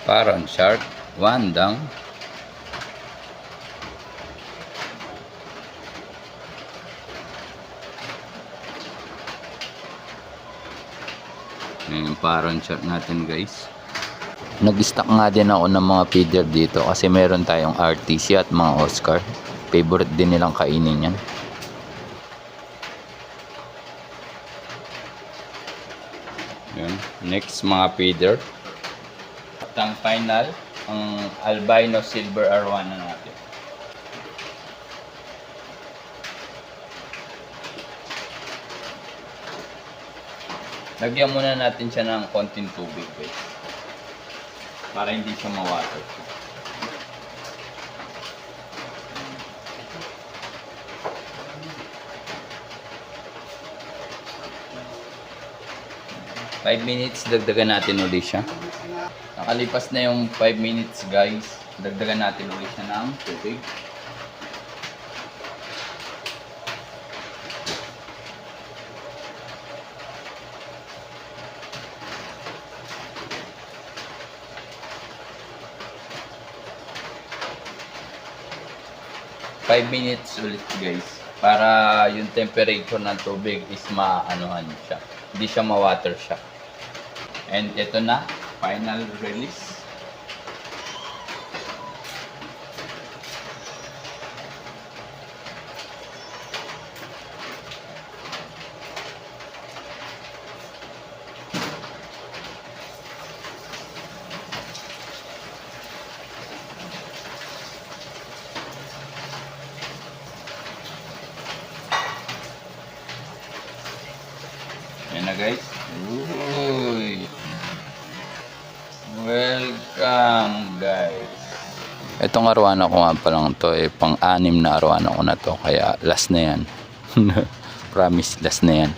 Paron shark, one down. Yung paron shark natin guys. Nag-stock nga din ako ng mga feeder dito kasi meron tayong RTC at mga Oscar. Favorite din nilang kainin yan. Yun. Next mga feeder. At ang final, ang albino silver arowana natin. Lagyan muna natin siya ng konting tubig guys. Para hindi siya mawater. Five minutes, dagdagan natin ulit siya. Nakalipas na yung 5 minutes guys. Dagdagan natin ulit siya ng tubig. Five minutes ulit guys para yung temperature ng tubig is maanuhan siya, hindi siya ma-water siya. And ito na, final release. Yan na guys. Uy. Welcome guys. Itong arowana ko nga pa lang to pang-anim na arowana ko na to. Kaya last na yan. Promise last na yan.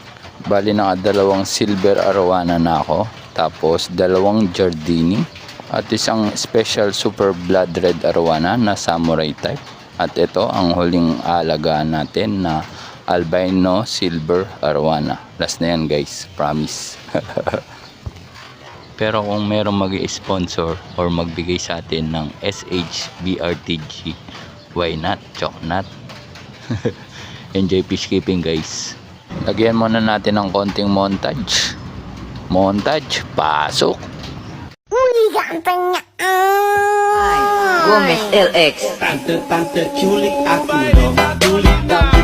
Bali na dalawang silver arowana na ako. Tapos dalawang Giardini. At isang special super blood red arowana na samurai type. At ito ang huling alagaan natin na albino silver arowana. Last na yan guys, promise. Pero kung merong mag-sponsor or magbigay sa atin ng SHBRTG, why not? Chok not. Enjoy fish keeping guys. Lagyan muna natin ng konting montage. Montage, pasok. Gomez LX. Tante-tante culik aku dong, culik dong.